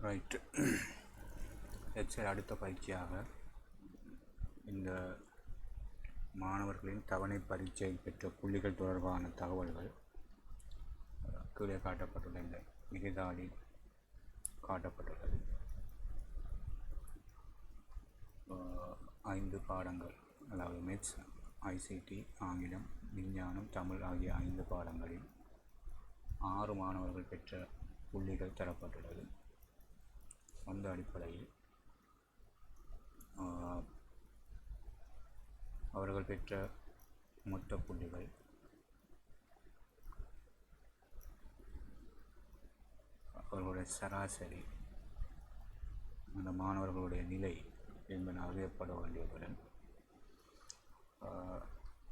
Right. XL அடுத்த பயிற்சியாக இந்த மாணவர்களின் தவணை பரீட்சையில் பெற்ற புள்ளிகள் தொடர்பான தகவல்கள் கீழே காட்டப்பட்டுள்ள இந்த விகிதாடி காட்டப்பட்டுள்ளது. 5 பாடங்கள், அதாவது மேத்ஸ், ஐசிடி, ஆங்கிலம், விஞ்ஞானம், தமிழ் ஆகிய 5 பாடங்களில் 6 மாணவர்கள் பெற்ற புள்ளிகள் தரப்பட்டுள்ளது. அந்த அடிப்படையில் அவர்கள் பெற்ற மொத்த புள்ளிகள் அவர்களுடைய சராசரி, அந்த மாணவர்களுடைய நிலை என்பன அறியப்பட வேண்டியதுடன்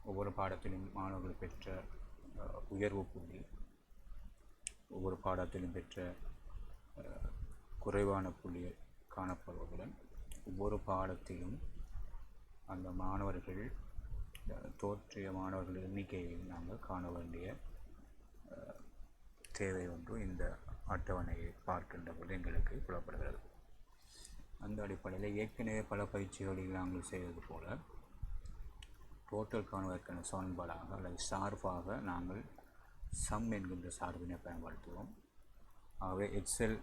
ஒவ்வொரு பாடத்திலும் மாணவர்கள் பெற்ற உயர்வு புள்ளி, ஒவ்வொரு பாடத்திலும் பெற்ற குறைவான புள்ளி காணப்படுவதுடன் ஒவ்வொரு பாடத்திலும் அந்த மாணவர்கள் தோற்றிய மாணவர்கள் எண்ணிக்கையை நாங்கள் காண வேண்டிய தேவை ஒன்று இந்த அட்டவணையை பார்க்கின்ற போது எங்களுக்கு புலப்படுகிறது. அந்த அடிப்படையில் ஏற்கனவே பல பயிற்சிகளில் நாங்கள் செய்வது போல டோட்டல் காணுவதற்கான சமன்பாடாக அல்லது சார்பாக நாங்கள் சம் என்கின்ற சார்பினை பயன்படுத்துவோம். ஆகவே எக்ஸல்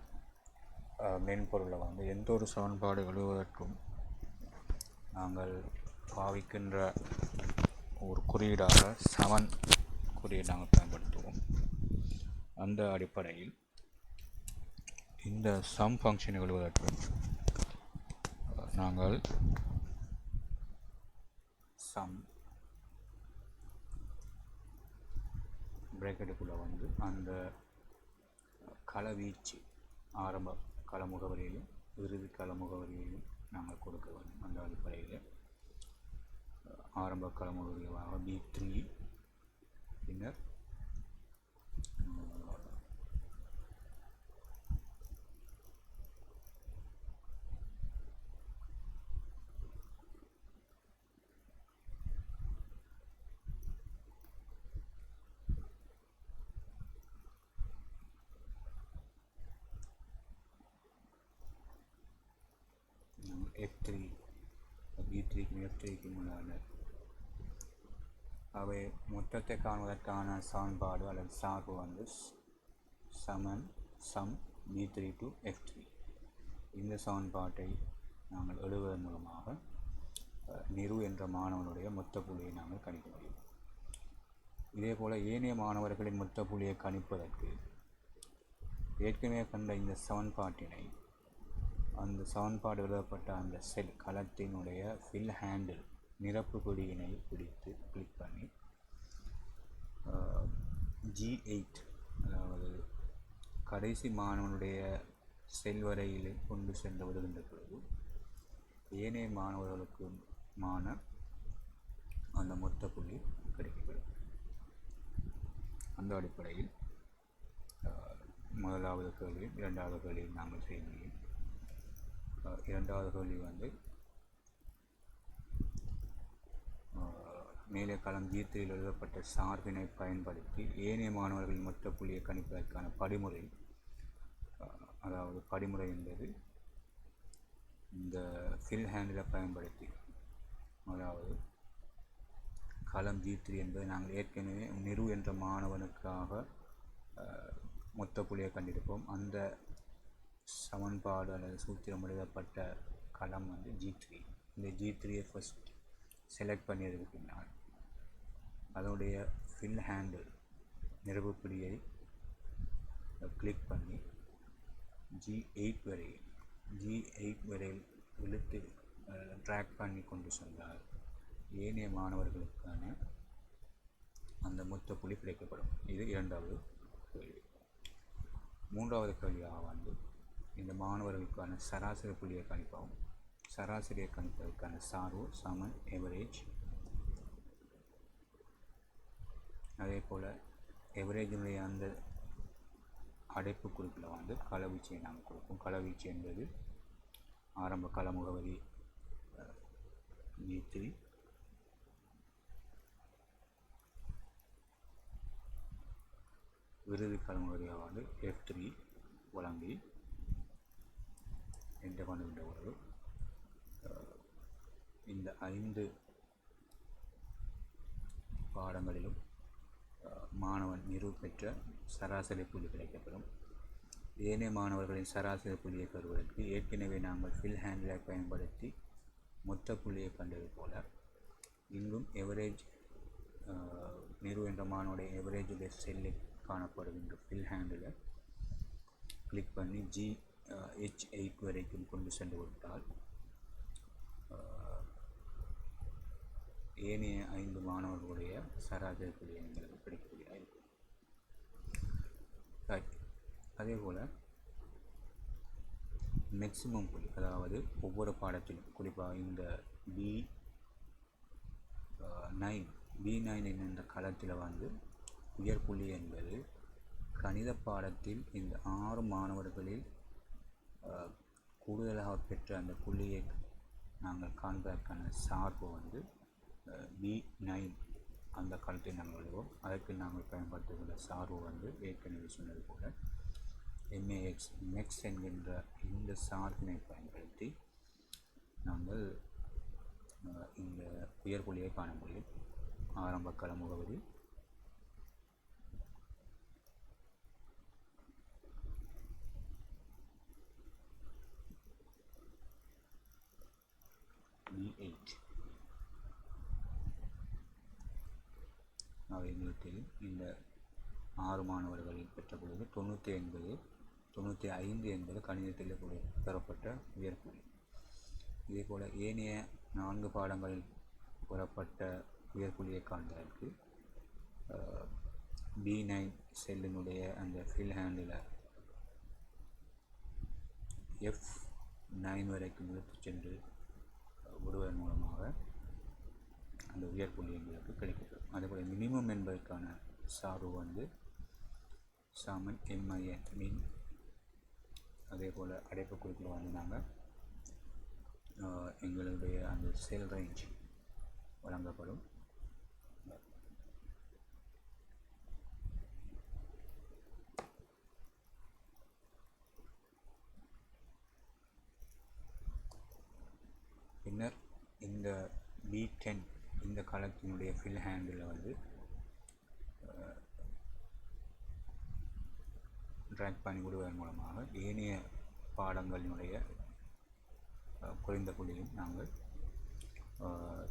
மென்பொருளை எந்த ஒரு சமன்பாடு எழுதுவதற்கும் நாங்கள் பாவிக்கின்ற ஒரு குறியீடாக சமன் குறியீடு நாங்கள் பயன்படுத்துவோம். அந்த அடிப்படையில் இந்த சம் ஃபங்க்ஷனை எழுதுவதற்கு நாங்கள் சம் பிரேக்கெட்டுக்குள்ளே அந்த களவீச்சு ஆரம்ப கள முகவரியிலும் இறுதி கள முகவரியிலும் நாங்கள் கொடுக்க வேண்டும். அந்த அடிப்படையில் ஆரம்ப கள முகவரியாக B3, பின்னர் F3, B3க்கும் F3க்கும் உள்ள அவை மொத்தத்தை காணுவதற்கான சமன்பாடு அல்லது சார்பு சமன் சம் B3 to F3. இந்த சமன்பாட்டை நாங்கள் எழுதுவதன் மூலமாக நிரு என்ற மாணவனுடைய மொத்த புள்ளியை நாங்கள் கணிக்க முடியும். இதேபோல் ஏனைய மாணவர்களின் மொத்த புள்ளியை கணிப்பதற்கு ஏற்கனவே கண்ட இந்த சமன்பாட்டினை, அந்த சமன்பாடு எழுதப்பட்ட அந்த செல் களத்தினுடைய ஃபில் ஹேண்டில் நிரப்பு பிடியினை பிடித்து கிளிக் பண்ணி G8, அதாவது கடைசி மாணவனுடைய செல் வரையில் கொண்டு சென்று விடுகின்ற பொழுது ஏனைய மாணவர்களுக்குமான அந்த மொத்த புள்ளி கிடைக்கப்படும். அந்த அடிப்படையில் முதலாவது கேள்வியும் இரண்டாவது கேள்வியும் நாங்கள் செய்ய முடியும். இரண்டாவது கேள்வி மேலே களம் G3யில் எழுதப்பட்ட சார்பினை பயன்படுத்தி ஏனைய மாணவர்களின் மொத்த புள்ளியை கணிப்பதற்கான படிமுறை, அதாவது படிமுறை என்பது இந்த ஃபில் ஹேண்டிலை பயன்படுத்தி, அதாவது களம் G3 என்பது நாங்கள் ஏற்கனவே நிரு என்ற மாணவனுக்காக மொத்த புள்ளியை கண்டிருப்போம். அந்த சமன்பாடு அல்லது சூத்திரம் எழுதப்பட்ட களம் G3. இந்த G3யை ஃபஸ்ட் செலக்ட் பண்ணியதுக்கு பின்னால் அதனுடைய ஃபில் ஹேண்டில் நிரப்பு பிடியை கிளிக் பண்ணி G8 வரையில் இழுத்து ட்ராக் பண்ணி கொண்டு சென்றால் ஏனைய மாணவர்களுக்கான அந்த மொத்த புள்ளி கிடைக்கப்படும். இது இரண்டாவது கேள்வி. மூன்றாவது கேள்வியாக இந்த மாணவர்களுக்கான சராசரி புள்ளியை கணிப்போம். சராசரியை கணிப்பதற்கான சார்பு சமன் எவரேஜ். அதே போல் எவரேஜினுடைய அந்த அடைப்பு குறிப்பில் களவீச்சை நாங்கள் கொடுப்போம். களவீச்சு என்பது ஆரம்ப கள முகவரி B3, இறுதி கள முகவரியாக F3 வழங்கி என்று கொண்டுகின்ற பொழுது இந்த 5 பாடங்களிலும் மாணவன் பெற்ற சராசரி புள்ளி கிடைக்கப்படும். ஏனைய மாணவர்களின் சராசரி புள்ளியை பெறுவதற்கு ஏற்கனவே நாங்கள் ஃபில் ஹேண்டிலை பயன்படுத்தி மொத்த புள்ளியை கண்டது போல இங்கும் எவரேஜ் என்ற மாணவனுடைய எவரேஜ் செல்லில் காணப்படுகின்ற ஃபில் ஹேண்டில் கிளிக் பண்ணி H8 வரைக்கும் கொண்டு சென்று விட்டால் ஏனைய 5 மாணவர்களுடைய சராசரி புள்ளி எங்களுக்கு கிடைக்கக்கூடியதாக இருக்கும். அதே போல் மேக்சிமம் புள்ளி, அதாவது ஒவ்வொரு பாடத்திலும் குறிப்பாக இந்த B9 என்ற களத்தில் உயர் புள்ளி என்பது கணித பாடத்தில் இந்த 6 மாணவர்களில் கூடுதலாக பெற்ற அந்த புள்ளியை நாங்கள் காண்பதற்கான சார்பு B9 அந்த களத்தை நாங்கள் எழுதுவோம். அதற்கு நாங்கள் பயன்படுத்துகின்ற சார்பு ஏற்கனவே சொன்னது போல MAX என்கின்ற இந்த சார்பினை பயன்படுத்தி நாங்கள் இந்த உயர் புள்ளியை காண முடியும். ஆரம்ப கள முகவரி B8 எங்களுக்கு இந்த 6 மாணவர்களில் பெற்ற பொழுது 95 என்பது கணிதத்தில் பெறப்பட்ட உயர் புள்ளி. இதேபோல் ஏனைய 4 பாடங்களில் பெறப்பட்ட உயர் புள்ளியை காண்பதற்கு B9 செல்லினுடைய அந்த ஃபில் ஹேண்டில் F9 வரைக்கும் எடுத்து சென்று விடுவதன் மூலமாக அந்த உயர் புள்ளி எங்களுக்கு கிடைக்கிறது. அதேபோல் மினிமம் என்பதற்கான சார்பு சமன் MIN மின். அதே போல் அடைப்புக்குறிப்பில் நாங்கள் எங்களுடைய அந்த செல் ரேஞ்ச் வழங்கப்படும். பின்னர் இந்த B10 இந்த களத்தினுடைய ஃபில் ஹேண்டில் ட்ராக் பண்ணி விடுவதன் மூலமாக ஏனைய பாடங்களினுடைய குறைந்த புள்ளியும் நாங்கள்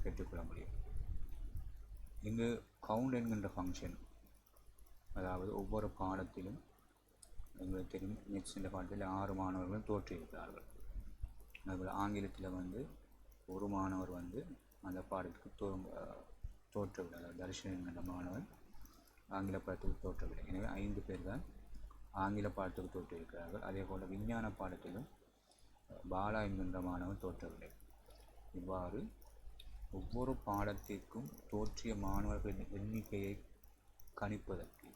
பெற்றுக்கொள்ள முடியும். இங்கு கவுண்ட் என்கின்ற ஃபங்க்ஷன், அதாவது ஒவ்வொரு பாடத்திலும் எங்களுக்கு தெரியும் நெக்ஸ்ட் இந்த பாடத்தில் 6 மாணவர்கள் தோற்றிருக்கிறார்கள். அதுபோல் ஆங்கிலத்தில் ஒரு மாணவர் அந்த பாடத்துக்கு தோற்றவில்லை, அதாவது தர்ஷன் என்கின்ற மாணவன் ஆங்கில பாடத்துக்கு தோற்றவில்லை. எனவே 5 பேர் தான் ஆங்கில பாடத்துக்கு தோற்றிருக்கிறார்கள். அதே போல் விஞ்ஞான பாடத்திலும் பாலா என்கின்ற மாணவன் தோற்றவில்லை. இவ்வாறு ஒவ்வொரு பாடத்திற்கும் தோற்றிய மாணவர்களின் எண்ணிக்கையை கணிப்பதற்கு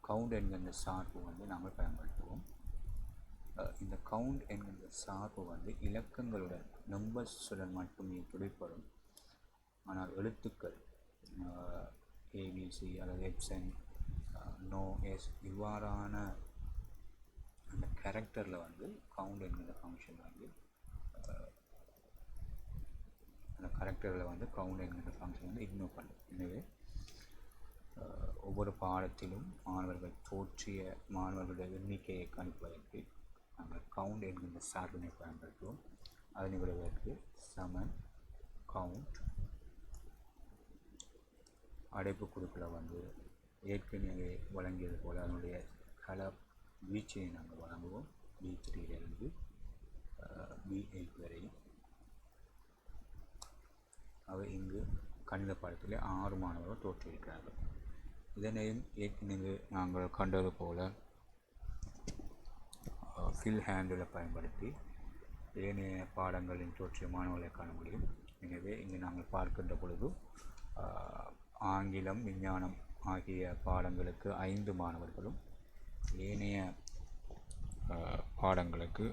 கவுண்ட் என்கின்ற சார்பு நாங்கள் பயன்படுத்துவோம். இந்த கவுண்ட் என்கின்ற சார்பு இலக்கங்களுடன் நம்பர்ஸுடன் மட்டுமே துடைப்படும். ஆனால் எழுத்துக்கள் ABC அல்லது XN நோ எஸ் இவ்வாறான அந்த கேரக்டரில் கவுண்ட் என்கிற ஃபங்க்ஷன் அந்த கேரக்டரில் கவுண்ட் என்கிற ஃபங்க்ஷன் இக்னோர் பண்ணும். எனவே ஒவ்வொரு பாடத்திலும் மாணவர்கள் தோற்றிய மாணவர்களுடைய எண்ணிக்கையை கணிப்பதற்கு நாங்கள் கவுண்ட் என்கின்ற சார்பினை பயன்படுத்துவோம். அதனை விடுவதற்கு சமன் கவுண்ட் அடைப்பு குறிப்பில் ஏற்கனவே வழங்கியது போல் அதனுடைய கள வீச்சை நாங்கள் வழங்குவோம். B3 B8 வரை. அவை இங்கு கணித பாடத்தில் 6 மாணவர்கள் தோற்றிருக்கிறார்கள். இதனையும் ஏற்கனவே நாங்கள் கண்டது போல் ஃபில் ஹேண்டில் பயன்படுத்தி ஏனைய பாடங்களின் தோற்றிய மாணவர்களை காண முடியும். எனவே இங்கு நாங்கள் பார்க்கின்ற பொழுது ஆங்கிலம், விஞ்ஞானம் ஆகிய பாடங்களுக்கு 5 மாணவர்களும் ஏனைய பாடங்களுக்கு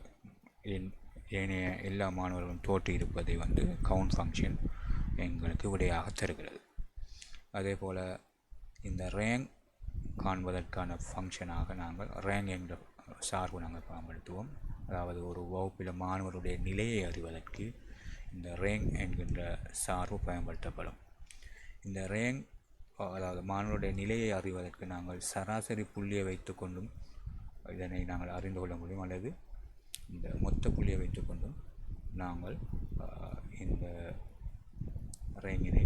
ஏனைய எல்லா மாணவர்களும் தோற்றி இருப்பதை கவுண்ட் ஃபங்க்ஷன் எங்களுக்கு விடையாக தருகிறது. அதே போல் இந்த ரேங்க் காண்பதற்கான ஃபங்க்ஷனாக நாங்கள் ரேங்க் என்ற சார்பு நாங்கள் பயன்படுத்துவோம். அதாவது ஒரு வகுப்பில் மாணவருடைய நிலையை அறிவதற்கு இந்த ரேங்க் என்கின்ற சார்பு பயன்படுத்தப்படும். இந்த ரேங்க் அதாவது மாணவருடைய நிலையை அறிவதற்கு நாங்கள் சராசரி புள்ளியை வைத்துக்கொண்டும் இதனை நாங்கள் அறிந்து கொள்ள முடியும், அல்லது இந்த மொத்த புள்ளியை வைத்துக்கொண்டும் நாங்கள் இந்த ரேங்கினை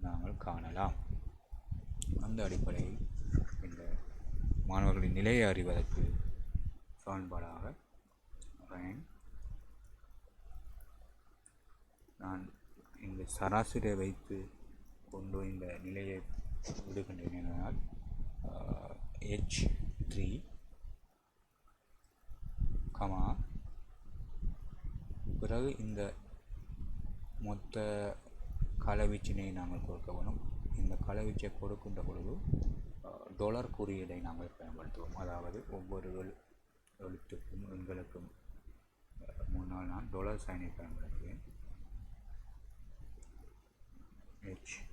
நாங்கள் காணலாம். அந்த அடிப்படையில் இந்த மாணவர்களின் நிலையை அறிவதற்கு சமன்பாடாக ரேங்க் நான் இந்த சராசரியை வைத்து கொண்டு இந்த நிலையை விடுகின்றேன். என்னால் H3, பிறகு இந்த மொத்த களவீச்சினை நாங்கள் கொடுக்க வேணும். இந்த களவீச்சை கொடுக்கின்ற பொழுது டாலர் குறியீடை நாங்கள் பயன்படுத்துவோம். அதாவது ஒவ்வொரு எழுத்துக்கும் எண்களுக்கும் முன்னால் நான் டாலர் சைனை பயன்படுத்துவேன். H3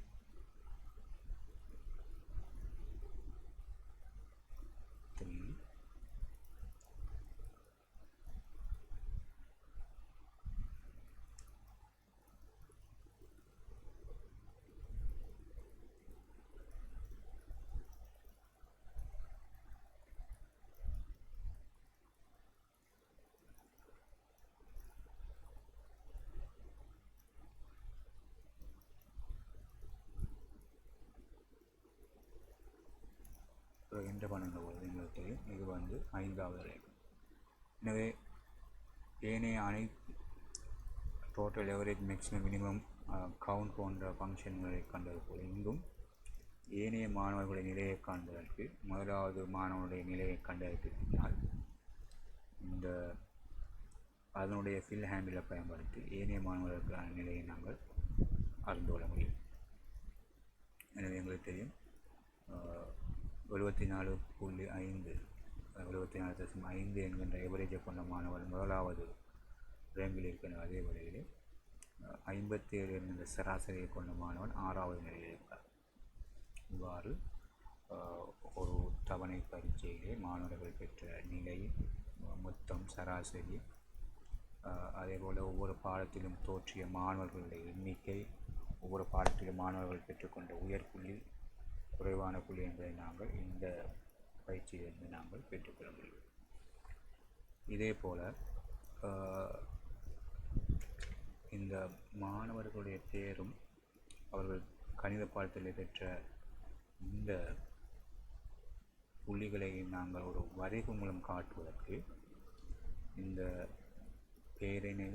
என்ற பண்ணுகின்ற பொழுது எங்களுக்கு தெரியும் இது வந்து 5வது ரேங்க். எனவே ஏனைய அனைத்து total average maximum minimum count போன்ற ஃபங்க்ஷன்களை கண்டது போல் இங்கும் ஏனைய மாணவர்களுடைய நிலையை காண்பதற்கு முதலாவது மாணவனுடைய நிலையை கண்டறிந்தால் இந்த அதனுடைய ஃபில் ஹேண்டிலை பயன்படுத்தி ஏனைய மாணவர்களுக்கான நிலையை நாங்கள் அறிந்து கொள்ள முடியும். எனவே எங்களுக்கு தெரியும் 74.5 74.5 என்கின்ற எவரேஜை கொண்ட மாணவர் முதலாவது ரேங்கில் இருக்கின்ற அதே வழியில் 57 என்கின்ற சராசரியை கொண்ட மாணவன் 6வது நிலையில் இருக்கிறார். இவ்வாறு ஒரு தவணை பரீட்சையிலே மாணவர்கள் பெற்ற நிலை, மொத்தம், சராசரி, அதேபோல் ஒவ்வொரு பாடத்திலும் தோற்றிய மாணவர்களுடைய எண்ணிக்கை, ஒவ்வொரு பாடத்திலும் மாணவர்கள் பெற்றுக்கொண்ட உயர்ப்புள்ளி, குறைவான புள்ளி என்பதை நாங்கள் இந்த பயிற்சியிலிருந்து நாங்கள் பெற்றுக்கொள்ள முடியும். இதே போல் இந்த மாணவர்களுடைய பேரும் அவர்கள் கணித பாடத்தில் பெற்ற இந்த புள்ளிகளை நாங்கள் ஒரு வரைவு மூலம் காட்டுவதற்கு இந்த பேரினை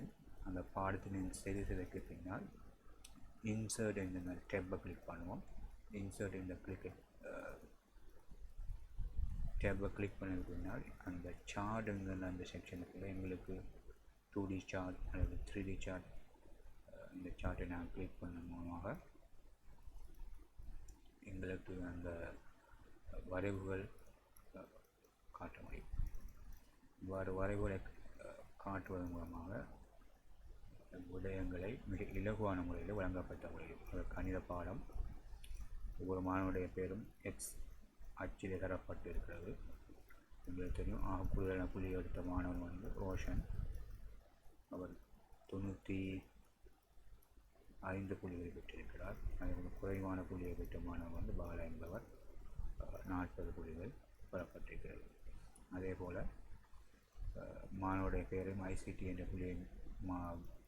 அந்த பாடத்தினை சரி செய்ததற்கு பின்னால் இன்சர்ட் என்ற டேப்பை கிளிக் பண்ணுவோம். இன்சர்ட் இந்த டேப்பை கிளிக் பண்ணதுக்கு பின்னால் அந்த சார்ட்டுங்கிற அந்த செக்ஷனுக்குள்ளே எங்களுக்கு 2D சார்ட் அல்லது 3D சார்ட், இந்த சார்ட்டை நாங்கள் கிளிக் பண்ண மூலமாக எங்களுக்கு அந்த வரைவுகள் காட்ட முடியும். இவ்வாறு வரைவுகளை காட்டுவதன் மூலமாக விடயங்களை மிக இலகுவான முறையில் வழங்கப்பட்ட முறையில் கணித பாடம் ஒவ்வொரு மாணவனுடைய பேரும் எக்ஸ் அச்சிலே தரப்பட்டு இருக்கிறது. உங்களுக்கு தெரியும் கூடுதலான புள்ளி எடுத்த மாணவன் வந்து ரோஷன், அவர் 95 புள்ளிகளை பெற்றிருக்கிறார். அதற்கு குறைவான புள்ளியை பெற்ற மாணவன் வந்து பாலா என்பவர் 40 புள்ளிகள் பெறப்பட்டிருக்கிறது. அதே போல் மாணவருடைய பேரும் ஐசிடி என்ற புள்ளியை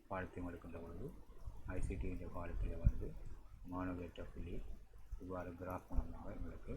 பாடத்தையும் எடுக்கின்ற பொழுது ஐசிடி என்ற பாடத்தில் வந்து மாணவர் பெற்ற புள்ளி இவ்வாறு கிராஃப் மூலமாக எங்களுக்கு